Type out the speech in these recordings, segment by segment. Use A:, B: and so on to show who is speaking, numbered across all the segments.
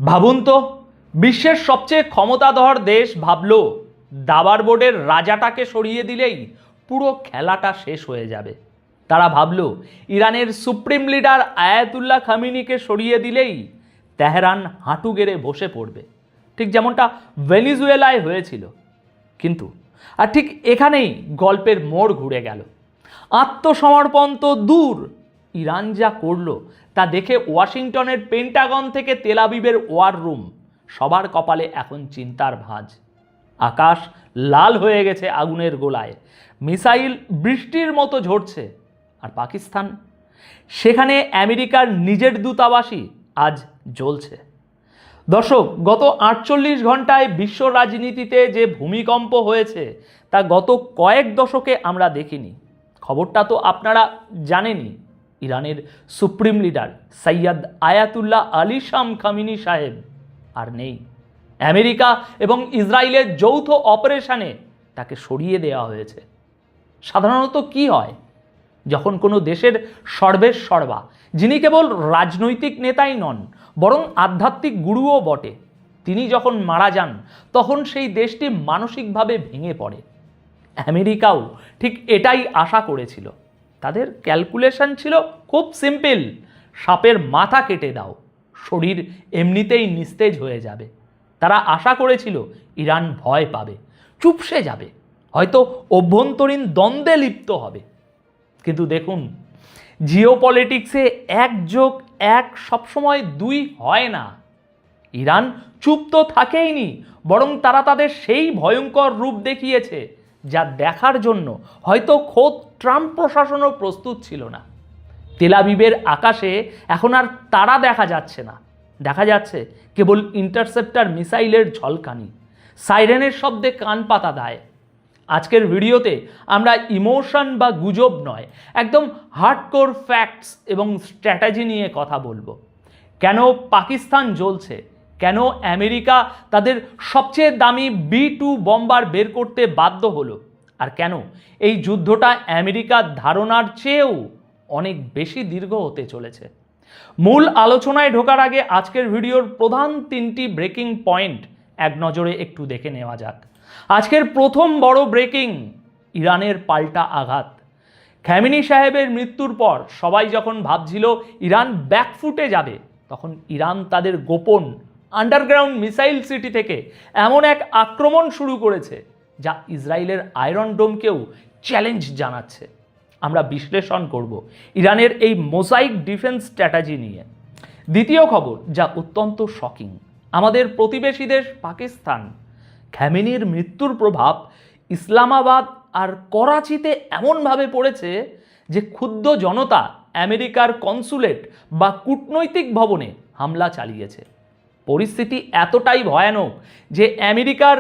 A: ভাবুন তো, বিশ্বের সবচেয়ে ক্ষমতাধর দেশ ভাবল দাবার বোর্ডের রাজাটাকে সরিয়ে দিলেই পুরো খেলাটা শেষ হয়ে যাবে। তারা ভাবল ইরানের সুপ্রিম লিডার আয়াতুল্লাহ খামিনিকে সরিয়ে দিলেই তেহরান হাঁটু গেড়ে বসে পড়বে, ঠিক যেমনটা ভেনিজুয়েলায় হয়েছিল। কিন্তু আর ঠিক এখানেই গল্পের মোড় ঘুরে গেল। আত্মসমর্পণ তো দূর, ইরান যা করলো তা দেখে ওয়াশিংটনের পেন্টাগন থেকে তেল আবিবের ওয়ার রুম সবার কপালে এখন চিন্তার ভাঁজ। আকাশ লাল হয়ে গেছে আগুনের গোলায়, মিসাইল বৃষ্টির মতো ঝরছে। আর পাকিস্তান, সেখানে আমেরিকার নিজের দূতাবাসই আজ জ্বলছে। দর্শক, গত 48 ঘন্টায় বিশ্ব রাজনীতিতে যে ভূমিকম্প হয়েছে তা গত কয়েক দশকে আমরা দেখিনি। খবরটা তো আপনারা জানেনই, ইরানের supreme leader Syed Ayatollah Ali শাম খামিনি সাহেব আর নেই। আমেরিকা এবং ইসরায়েলের যৌথ অপারেশনে তাকে সরিয়ে দেওয়া হয়েছে। সাধারণত কি হয় যখন কোনো দেশের সর্বেসর্বা, যিনি কেবল রাজনৈতিক নেতাই নন বরং আধ্যাত্মিক গুরুও বটে, তিনি যখন মারা যান তখন সেই দেশটি মানসিকভাবে ভেঙে পড়ে। আমেরিকাও ঠিক এটাই আশা করেছিল। তাদের ক্যালকুলেশন ছিল খুব সিম্পল, সাপের মাথা কেটে দাও, শরীর এমনিতেই নিস্তেজ হয়ে যাবে। তারা আশা করেছিল ইরান ভয় পাবে, চুপসে যাবে, হয়তো অভ্যন্তরীণ দ্বন্দ্বে লিপ্ত হবে। কিন্তু দেখুন, জিওপলিটিক্সে 1+1 সবসময় 2 হয় না। ইরান চুপ তো থাকেইনি, বরং তারা তাদের সেই ভয়ঙ্কর রূপ দেখিয়েছে যা দেখার জন্য হয়তো খোদ ট্রাম্প প্রশাসনও প্রস্তুত ছিল না। তেল আবিবের আকাশে এখন আর তারা দেখা যাচ্ছে না, দেখা যাচ্ছে কেবল ইন্টারসেপ্টার মিসাইলের ঝলকানি, সাইরেনের শব্দে কান পাতা দেয়। আজকের ভিডিওতে আমরা ইমোশন বা গুজব নয়, একদম হার্ডকোর ফ্যাক্টস এবং স্ট্র্যাটেজি নিয়ে কথা বলবো। কেন পাকিস্তান জ্বলছে, কেন আমেরিকা তাদের সবচেয়ে দামি B-2 বম্বার বের করতে বাধ্য হলো, আর কেন এই যুদ্ধটা আমেরিকার ধারণার চেয়েও অনেক বেশি দীর্ঘ হতে চলেছে। মূল আলোচনায় ঢোকার আগে আজকের ভিডিওর প্রধান 3টি ব্রেকিং পয়েন্ট এক নজরে একটু দেখে নেওয়া যাক। আজকের প্রথম বড় ব্রেকিং, ইরানের পাল্টা আঘাত। খামেনি সাহেবের মৃত্যুর পর সবাই যখন ভাবছিল ইরান ব্যাকফুটে যাবে, তখন ইরান তাদের গোপন আন্ডারগ্রাউন্ড মিসাইল সিটি থেকে এমন এক আক্রমণ শুরু করেছে যা ইসরায়েলের আয়রন ডোমকেও চ্যালেঞ্জ জানাচ্ছে। আমরা বিশ্লেষণ করব ইরানের এই মোজাইক ডিফেন্স স্ট্র্যাটেজি নিয়ে। দ্বিতীয় খবর, যা অত্যন্ত শকিং, আমাদের প্রতিবেশী দেশ পাকিস্তান। খামেনির মৃত্যুর প্রভাব ইসলামাবাদ আর করাচিতে এমনভাবে পড়েছে যে ক্ষুব্ধ জনতা আমেরিকার কনসুলেট বা কূটনৈতিক ভবনে হামলা চালিয়েছে। পরিস্থিতি এতটাই ভয়ানক যে আমেরিকার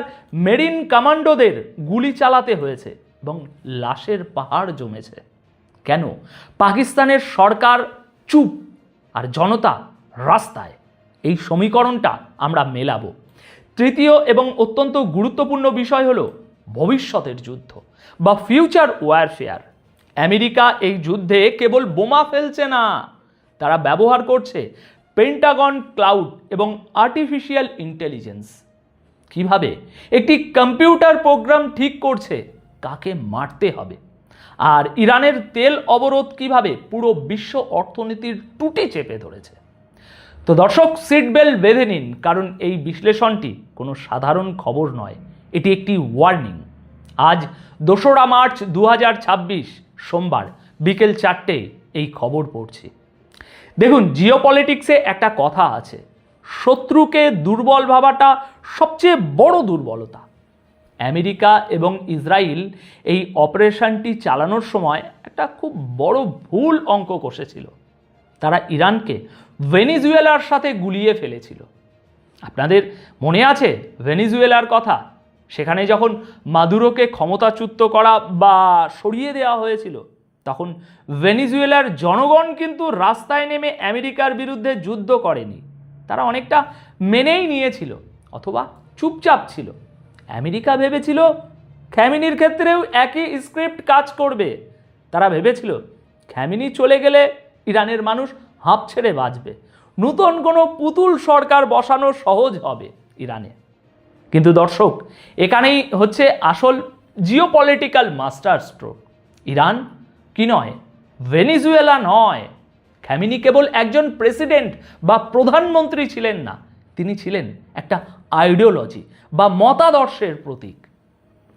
A: মেরিন কমান্ডোদের গুলি চালাতে হয়েছে এবং লাশের পাহাড় জমেছে। কেন পাকিস্তানের সরকার চুপ আর জনতা রাস্তায়? এই সমীকরণটা আমরা মেলাবো। তৃতীয় এবং অত্যন্ত গুরুত্বপূর্ণ বিষয় হলো ভবিষ্যতের যুদ্ধ বা ফিউচার ওয়ারফেয়ার। আমেরিকা এই যুদ্ধে কেবল বোমা ফেলছে না, তারা ব্যবহার করছে পেন্টাগন ক্লাউড এবং আর্টিফিশিয়াল ইন্টেলিজেন্স। কিভাবে একটি কম্পিউটার প্রোগ্রাম ঠিক করছে কাকে মারতে হবে, আর ইরানের তেল অবরোধ কিভাবে পুরো বিশ্ব অর্থনীতির টুটি চেপে ধরেছে। তো দর্শক, সিট বেল্ট বেঁধে নিন, কারণ এই বিশ্লেষণটি কোনো সাধারণ খবর নয়, এটি একটি ওয়ার্নিং। আজ 2রা মার্চ 2026 সোমবার বিকেল 4টে এই খবর পড়ছি। দেখুন, জিওপলিটিক্সে একটা কথা আছে, শত্রুকে দুর্বল ভাবাটা সবচেয়ে বড় দুর্বলতা। আমেরিকা এবং ইসরায়েল এই অপারেশনটি চালানোর সময় একটা খুব বড় ভুল অঙ্ক কষেছিল। তারা ইরানকে ভেনিজুয়েলার সাথে গুলিয়ে ফেলেছিল। আপনাদের মনে আছে ভেনিজুয়েলার কথা? সেখানে যখন মাদুরোকে ক্ষমতাচ্যুত করা বা সরিয়ে দেওয়া হয়েছিল, তখন ভেনিজুয়েলার জনগণ কিন্তু রাস্তায় নেমে আমেরিকার বিরুদ্ধে যুদ্ধ করেনি। তারা অনেকটা মেনেই নিয়েছিল অথবা চুপচাপ ছিল। আমেরিকা ভেবেছিল খামেনির ক্ষেত্রেও একই স্ক্রিপ্ট কাজ করবে। তারা ভেবেছিল খামেনি চলে গেলে ইরানের মানুষ হাঁপ ছেড়ে বাঁচবে, নতুন কোনো পুতুল সরকার বসানো সহজ হবে ইরানে। কিন্তু দর্শক, এখানেই হচ্ছে আসল জিওপলিটিক্যাল মাস্টার স্ট্রোক। ইরান কি নয়, ভেনিজুয়েলা নয়। খামেনি কেবল একজন প্রেসিডেন্ট বা প্রধানমন্ত্রী ছিলেন না, তিনি ছিলেন একটা আইডিওলজি বা মতাদর্শের প্রতীক।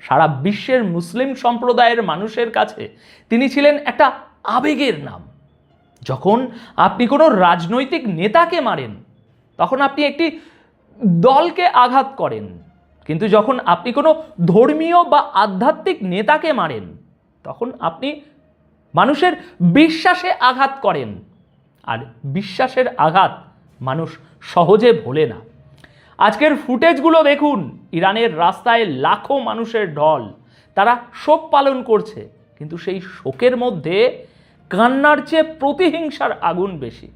A: সারা বিশ্বের মুসলিম সম্প্রদায়ের মানুষের কাছে তিনি ছিলেন একটা আবেগের নাম। যখন আপনি কোনো রাজনৈতিক নেতাকে মারেন, তখন আপনি একটি দলকে আঘাত করেন, কিন্তু যখন আপনি কোনো ধর্মীয় বা আধ্যাত্মিক নেতাকে মারেন, তখন আপনি মানুষের বিশ্বাসে আঘাত করেন। আর বিশ্বাসের আঘাত মানুষ সহজে ভোলে না। আজকের ফুটেজগুলো দেখুন, ইরানের রাস্তায় লাখো মানুষের ঢল, তারা শোক পালন করছে, কিন্তু সেই শোকের মধ্যে কান্নার চেয়ে প্রতিহিংসার আগুন বেশি।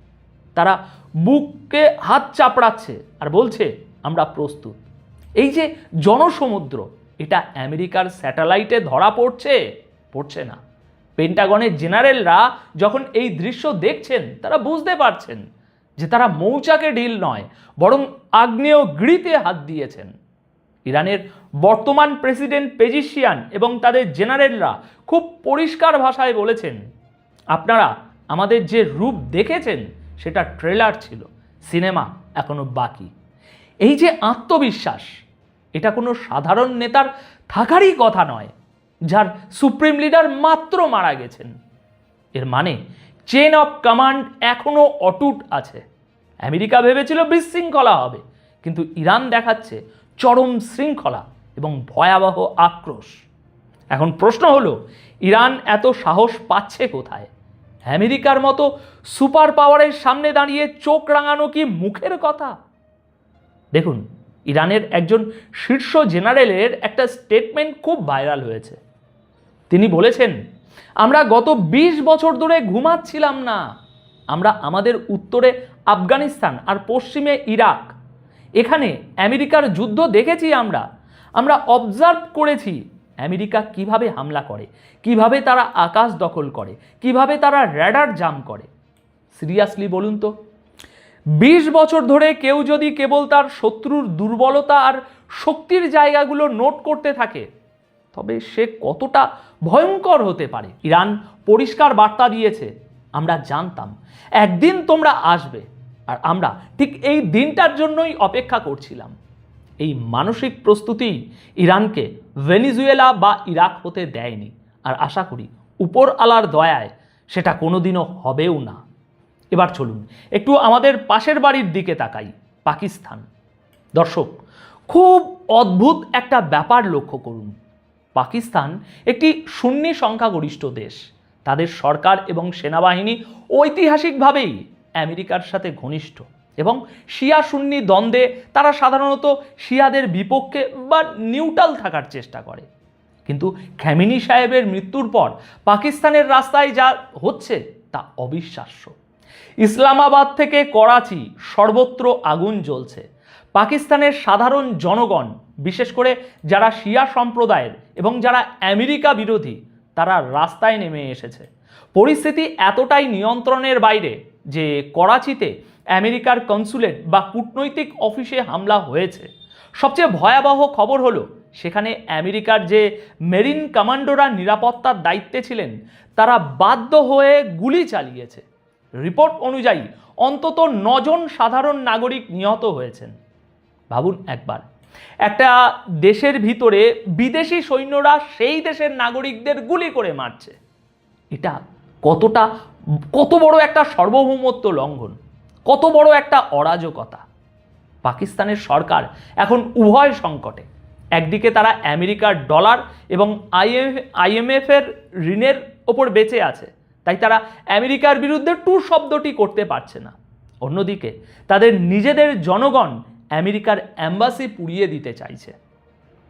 A: তারা বুকে হাত চাপড়াচ্ছে আর বলছে আমরা প্রস্তুত। এই যে জনসমুদ্র, এটা আমেরিকার স্যাটেলাইটে ধরা পড়ছে না। পেন্টাগনের জেনারেলরা যখন এই দৃশ্য দেখছেন, তারা বুঝতে পারছেন যে তারা মৌচাকে ঢিল নয়, বরং আগ্নেয়গিরিতে হাত দিয়েছেন। ইরানের বর্তমান প্রেসিডেন্ট পেজিশিয়ান এবং তাদের জেনারেলরা খুব পরিষ্কার ভাষায় বলেছেন, আপনারা আমাদের যে রূপ দেখেছেন সেটা ট্রেলার ছিল, সিনেমা এখনো বাকি। এই যে আত্মবিশ্বাস, এটা কোনো সাধারণ নেতার থাকারই কথা নয়, যার সুপ্রিম লিডার মাত্র মারা গেছেন। এর মানে চেন অফ কমান্ড এখনো অটুট আছে। আমেরিকা ভেবেছিল বিশৃঙ্খলা হবে, কিন্তু ইরান দেখাচ্ছে চরম শৃঙ্খলা এবং ভয়াবহ আক্রোশ। এখন প্রশ্ন হলো, ইরান এত সাহস পাচ্ছে কোথায়? আমেরিকার মতো সুপার পাওয়ারের সামনে দাঁড়িয়ে চোখ রাঙানো কি মুখের কথা? দেখুন, ইরানের একজন শীর্ষ জেনারেলের একটা স্টেটমেন্ট খুব ভাইরাল হয়েছে। তিনি বলেছেন, আমরা গত 20 বছর ধরে ঘুমাচ্ছিলাম না। আমরা আমাদের উত্তরে আফগানিস্তান আর পশ্চিমে ইরাক, এখানে আমেরিকার যুদ্ধ দেখেছি। আমরা অবজার্ভ করেছি আমেরিকা কিভাবে হামলা করে, কিভাবে তারা আকাশ দখল করে, কিভাবে তারা র্যাডার জাম করে। সিরিয়াসলি বলুন তো, 20 বছর ধরে কেউ যদি কেবল তার শত্রুর দুর্বলতা আর শক্তির জায়গাগুলো নোট করতে থাকে, তবে সে কতটা ভয়ঙ্কর হতে পারে। ইরান পরিষ্কার বার্তা দিয়েছে, আমরা জানতাম একদিন তোমরা আসবে, আর আমরা ঠিক এই দিনটার জন্যই অপেক্ষা করছিলাম। এই মানসিক প্রস্তুতি ইরানকে ভেনিজুয়েলা বা ইরাক হতে দেয়নি, আর আশা করি উপর আলার দয়ায় সেটা কোনোদিনও হবেও না। এবার চলুন একটু আমাদের পাশের বাড়ির দিকে তাকাই, পাকিস্তান। দর্শক, খুব অদ্ভুত একটা ব্যাপার লক্ষ্য করুন। পাকিস্তান একটি সুন্নি সংখ্যাগরিষ্ঠ দেশ। তাদের সরকার এবং সেনাবাহিনী ঐতিহাসিকভাবেই আমেরিকার সাথে ঘনিষ্ঠ, এবং শিয়া সুন্নি দ্বন্দ্বে তারা সাধারণত শিয়াদের বিপক্ষে বা নিউট্রাল থাকার চেষ্টা করে। কিন্তু খামেনি সাহেবের মৃত্যুর পর পাকিস্তানের রাস্তায় যা হচ্ছে তা অবিশ্বাস্য। ইসলামাবাদ থেকে করাচি সর্বত্র আগুন জ্বলছে। পাকিস্তানের সাধারণ জনগণ, বিশেষ করে যারা শিয়া সম্প্রদায়ের এবং যারা আমেরিকা বিরোধী, তারা রাস্তায় নেমে এসেছে। পরিস্থিতি এতটাই নিয়ন্ত্রণের বাইরে যে করাচিতে আমেরিকার কনসুলেট বা কূটনৈতিক অফিসে হামলা হয়েছে। সবচেয়ে ভয়াবহ খবর হলো, সেখানে আমেরিকার যে মেরিন কমান্ডোরা নিরাপত্তার দায়িত্বে ছিলেন, তারা বাধ্য হয়ে গুলি চালিয়েছে। রিপোর্ট অনুযায়ী অন্তত 9 জন সাধারণ নাগরিক নিহত হয়েছেন। ভাবুন একবার, একটা দেশের ভিতরে বিদেশি সৈন্যরা সেই দেশের নাগরিকদের গুলি করে মারছে। এটা কত বড় একটা সার্বভৌমত্ব লঙ্ঘন, কত বড় একটা অরাজকতা। পাকিস্তানের সরকার এখন উভয় সংকটে। একদিকে তারা আমেরিকার ডলার এবং IMF এর ঋণের ওপর বেঁচে আছে, তাই তারা আমেরিকার বিরুদ্ধে টু শব্দটি করতে পারছে না। অন্যদিকে তাদের নিজেদের জনগণ আমেরিকার অ্যাম্বাসি পুড়িয়ে দিতে চাইছে।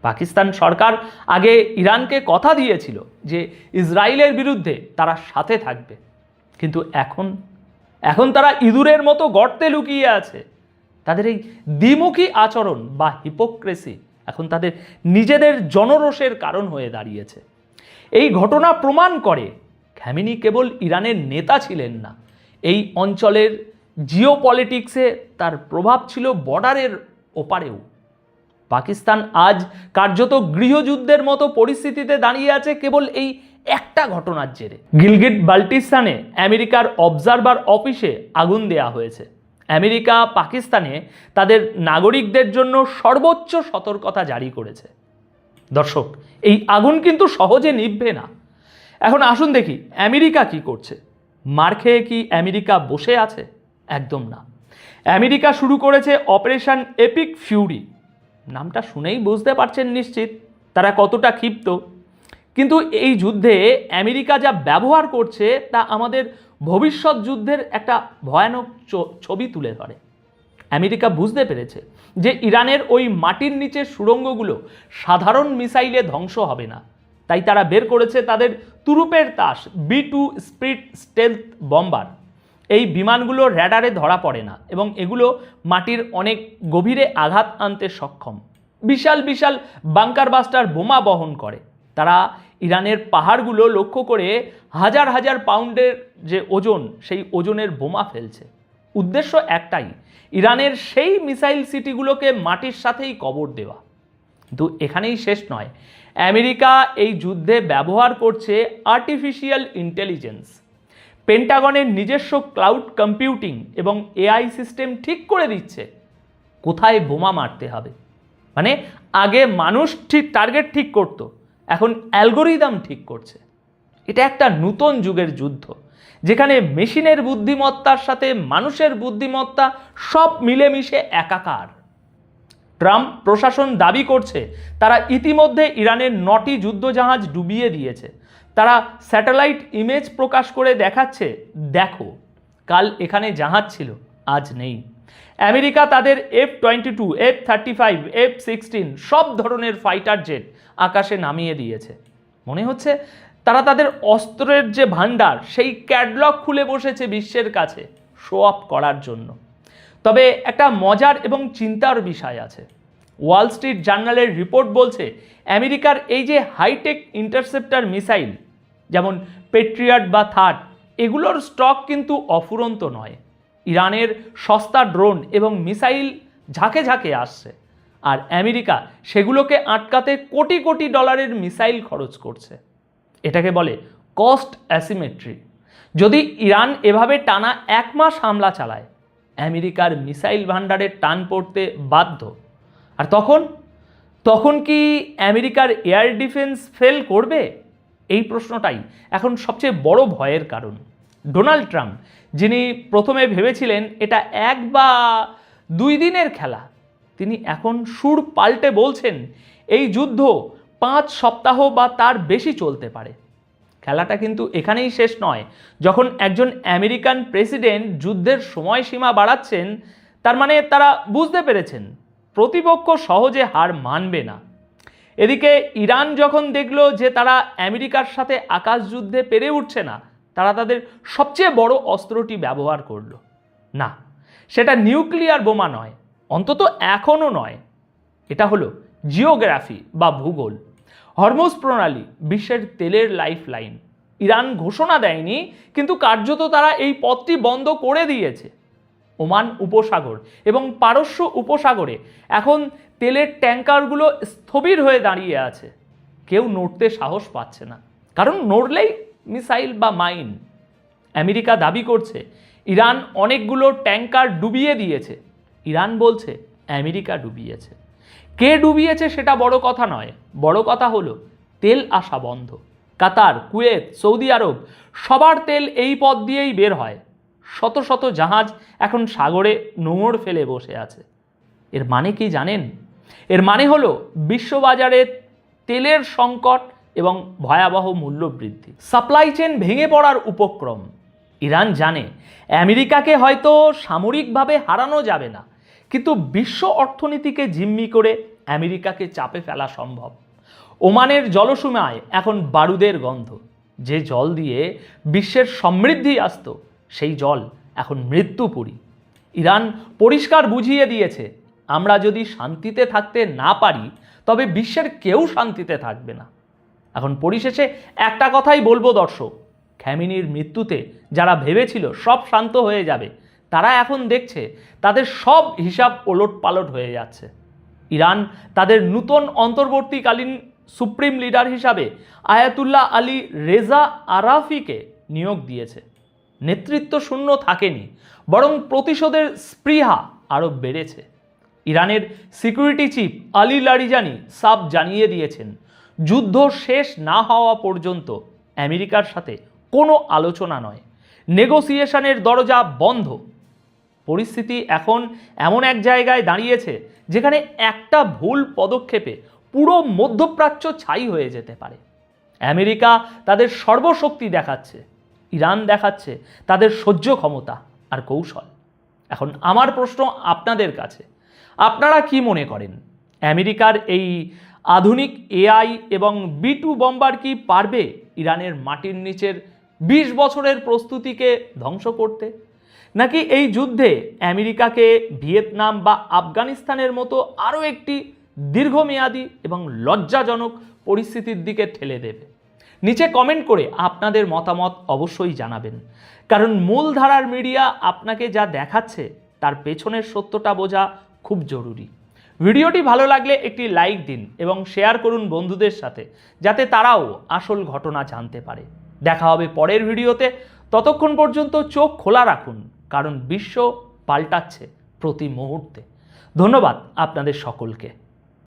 A: পাকিস্তান সরকার আগে ইরানকে কথা দিয়েছিল যে ইসরায়েলের বিরুদ্ধে তারা সাথে থাকবে, কিন্তু এখন তারা ইঁদুরের মতো গর্তে লুকিয়ে আছে। তাদের এই দ্বিমুখী আচরণ বা হিপোক্রেসি এখন তাদের নিজেদের জনরোষের কারণ হয়ে দাঁড়িয়েছে। এই ঘটনা প্রমাণ করে খামেনি কেবল ইরানের নেতা ছিলেন না, এই অঞ্চলের জিও পলিটিক্সে তার প্রভাব ছিল বর্ডারের ওপারেও। পাকিস্তান আজ কার্যত গৃহযুদ্ধের মতো পরিস্থিতিতে দাঁড়িয়ে আছে কেবল এই একটা ঘটনার জেরে। গিলগিট বাল্টিস্তানে আমেরিকার অবজারভার অফিসে আগুন দেয়া হয়েছে। আমেরিকা পাকিস্তানে তাদের নাগরিকদের জন্য সর্বোচ্চ সতর্কতা জারি করেছে। দর্শক, এই আগুন কিন্তু সহজে নিভবে না। এখন আসুন দেখি আমেরিকা কি করছে। মার খেয়ে কি আমেরিকা বসে আছে? একদম না। আমেরিকা শুরু করেছে অপারেশন এপিক ফিউরি। নামটা শুনেই বুঝতে পারছেন নিশ্চিত তারা কতটা ক্ষিপ্ত। কিন্তু এই যুদ্ধে আমেরিকা যা ব্যবহার করছে তা আমাদের ভবিষ্যৎ যুদ্ধের একটা ভয়ানক ছবি তুলে ধরে। আমেরিকা বুঝতে পেরেছে যে ইরানের ওই মাটির নিচের সুড়ঙ্গগুলো সাধারণ মিসাইলে ধ্বংস হবে না। তাই তারা বের করেছে তাদের তুরুপের তাস B-2 স্পিরিট স্টেলথ বম্বার। এই বিমানগুলো র্যাডারে ধরা পড়ে না এবং এগুলো মাটির অনেক গভীরে আঘাত আনতে সক্ষম। বিশাল বিশাল বাংকার বাস্টার বোমা বহন করে। তারা ইরানের পাহাড়গুলো লক্ষ্য করে হাজার হাজার পাউন্ডের যে ওজন, সেই ওজনের বোমা ফেলছে। উদ্দেশ্য একটাই, ইরানের সেই মিসাইল সিটিগুলোকে মাটির সাথেই কবর দেওয়া। কিন্তু এখানেই শেষ নয়। আমেরিকা এই যুদ্ধে ব্যবহার করছে আর্টিফিশিয়াল ইন্টেলিজেন্স। পেন্টাগনের নিজস্ব ক্লাউড কম্পিউটিং এবং AI সিস্টেম ঠিক করে দিচ্ছে কোথায় বোমা মারতে হবে। মানে আগে মানুষ ঠিক টার্গেট ঠিক করত, এখন অ্যালগোরিদম ঠিক করছে। এটা একটা নতুন যুগের যুদ্ধ, যেখানে মেশিনের বুদ্ধিমত্তার সাথে মানুষের বুদ্ধিমত্তা সব মিলেমিশে একাকার। ট্রাম্প প্রশাসন দাবি করছে তারা ইতিমধ্যে ইরানের 9টি যুদ্ধজাহাজ ডুবিয়ে দিয়েছে। তারা স্যাটেলাইট ইমেজ প্রকাশ করে দেখাচ্ছে, দেখো কাল এখানে জাহাজ ছিল, আজ নেই। আমেরিকা তাদের F-22, F-35, F-16 সব ধরনের ফাইটার জেট আকাশে নামিয়ে দিয়েছে। মনে হচ্ছে তারা তাদের অস্ত্রের যে ভান্ডার সেই ক্যাটলগ খুলে বসেছে বিশ্বের কাছে শো অফ করার জন্য। তবে একটা মজার এবং চিন্তার বিষয় আছে। ওয়াল স্ট্রিট জার্নালের রিপোর্ট বলছে আমেরিকার এই যে হাইটেক ইন্টারসেপ্টর মিসাইল যেমন পেট্রিয়ট বা থার্ড, এগুলোর স্টক কিন্তু অফুরন্ত নয়। ইরানের সস্তা ড্রোন এবং মিসাইল ঝাঁকে ঝাঁকে আসছে, আর আমেরিকা সেগুলোকে আটকাতে কোটি কোটি ডলারের মিসাইল খরচ করছে। এটাকে বলে কস্ট অ্যাসিমেট্রি। যদি ইরান এভাবে টানা 1 মাস হামলা চালায়, আমেরিকার মিসাইল ভান্ডারের টান পড়তে বাধ্য। আর তখন কি আমেরিকার এয়ার ডিফেন্স ফেল করবে? এই প্রশ্নটাই এখন সবচেয়ে বড় ভয়ের কারণ। ডোনাল্ড ট্রাম্প, যিনি প্রথমে ভেবেছিলেন এটা 1 বা 2 দিনের খেলা, তিনি এখন সুর পাল্টে বলছেন এই যুদ্ধ 5 সপ্তাহ বা তার বেশি চলতে পারে। খেলাটা কিন্তু এখানেই শেষ নয়। যখন একজন আমেরিকান প্রেসিডেন্ট যুদ্ধের সময়সীমা বাড়াচ্ছেন, তার মানে তারা বুঝতে পেরেছেন প্রতিপক্ষ সহজে হার মানবে না। এদিকে ইরান যখন দেখলো যে তারা আমেরিকার সাথে আকাশ যুদ্ধে পেরে উঠছে না, তারা তাদের সবচেয়ে বড় অস্ত্রটি ব্যবহার করলো। না, সেটা নিউক্লিয়ার বোমা নয়, অন্তত এখনও নয়। এটা হলো জিওগ্রাফি বা ভূগোল। হরমুজ প্রণালী বিশ্বের তেলের লাইফ লাইন। ইরান ঘোষণা দেয়নি, কিন্তু কার্যত তারা এই পথটি বন্ধ করে দিয়েছে। ওমান উপসাগর এবং পারস্য উপসাগরে এখন তেলের ট্যাঙ্কারগুলো স্থবির হয়ে দাঁড়িয়ে আছে। কেউ নড়তে সাহস পাচ্ছে না, কারণ নড়লেই মিসাইল বা মাইন। আমেরিকা দাবি করছে ইরান অনেকগুলো ট্যাঙ্কার ডুবিয়ে দিয়েছে। ইরান বলছে আমেরিকা ডুবিয়েছে। কে ডুবিয়েছে সেটা বড় কথা নয়, বড় কথা হলো তেল আসা বন্ধ। কাতার, কুয়েত, সৌদি আরব সবার তেল এই পথ দিয়েই বের হয়। শত শত জাহাজ এখন সাগরে নোঙর ফেলে বসে আছে। এর মানে কি জানেন? এর মানে হলো বিশ্ববাজারে তেলের সংকট এবং ভয়াবহ মূল্য বৃদ্ধি, সাপ্লাই চেন ভেঙে পড়ার উপক্রম। ইরান জানে আমেরিকাকে হয়তো সামরিকভাবে হারানো যাবে না, কিন্তু বিশ্ব অর্থনীতিকে জিম্মি করে আমেরিকাকে চাপে ফেলা সম্ভব। ওমানের জলসীমায় এখন বারুদের গন্ধ। যে জল দিয়ে বিশ্বের সমৃদ্ধি আসত, সেই জল এখন মৃত্যুপুরী। ইরান পরিষ্কার বুঝিয়ে দিয়েছে, আমরা যদি শান্তিতে থাকতে না পারি, তবে বিশ্বের কেউ শান্তিতে থাকবে না। এখন পরিশেষে একটা কথাই বলবো দর্শক, খামেনির মৃত্যুতে যারা ভেবেছিল সব শান্ত হয়ে যাবে, তারা এখন দেখছে তাদের সব হিসাব ওলটপালট হয়ে যাচ্ছে। ইরান তাদের নতুন অন্তর্বর্তীকালীন সুপ্রিম লিডার হিসাবে আয়াতুল্লাহ আলী রেজা আরাফিকে নিয়োগ দিয়েছে। নেতৃত্ব শূন্য থাকেনি, বরং প্রতিশোধের স্পৃহা আরও বেড়েছে। ইরানের সিকিউরিটি চিফ আলী লারিজানি সাফ জানিয়ে দিয়েছেন, যুদ্ধ শেষ না হওয়া পর্যন্ত আমেরিকার সাথে কোনো আলোচনা নয়, নেগোসিয়েশনের দরজা বন্ধ। পরিস্থিতি এখন এমন এক জায়গায় দাঁড়িয়েছে যেখানে একটা ভুল পদক্ষেপে পুরো মধ্যপ্রাচ্য ছাই হয়ে যেতে পারে। আমেরিকা তাদের সর্বশক্তি দেখাচ্ছে, ইরান দেখাচ্ছে তাদের সহ্য ক্ষমতা আর কৌশল। এখন আমার প্রশ্ন আপনাদের কাছে, আপনারা কি মনে করেন, আমেরিকার এই আধুনিক এআই এবং B2 বম্বার কি পারবে ইরানের মাটির নিচের 20 বছরের প্রস্তুতিকে ধ্বংস করতে? নাকি এই যুদ্ধে আমেরিকাকে ভিয়েতনাম বা আফগানিস্তানের মতো আরও একটি দীর্ঘমেয়াদী এবং লজ্জাজনক পরিস্থিতির দিকে ঠেলে দেবে? নিচে কমেন্ট করে আপনাদের মতামত অবশ্যই জানাবেন, কারণ মূলধারার মিডিয়া আপনাকে যা দেখাচ্ছে তার পেছনের সত্যটা বোঝা খুব জরুরি। ভিডিওটি ভালো লাগলে একটি লাইক দিন এবং শেয়ার করুন বন্ধুদের সাথে, যাতে তারাও আসল ঘটনা জানতে পারে। দেখা হবে পরের ভিডিওতে। ততক্ষণ পর্যন্ত চোখ খোলা রাখুন, কারণ বিশ্ব পাল্টাচ্ছে প্রতি মুহূর্তে। ধন্যবাদ আপনাদের সকলকে।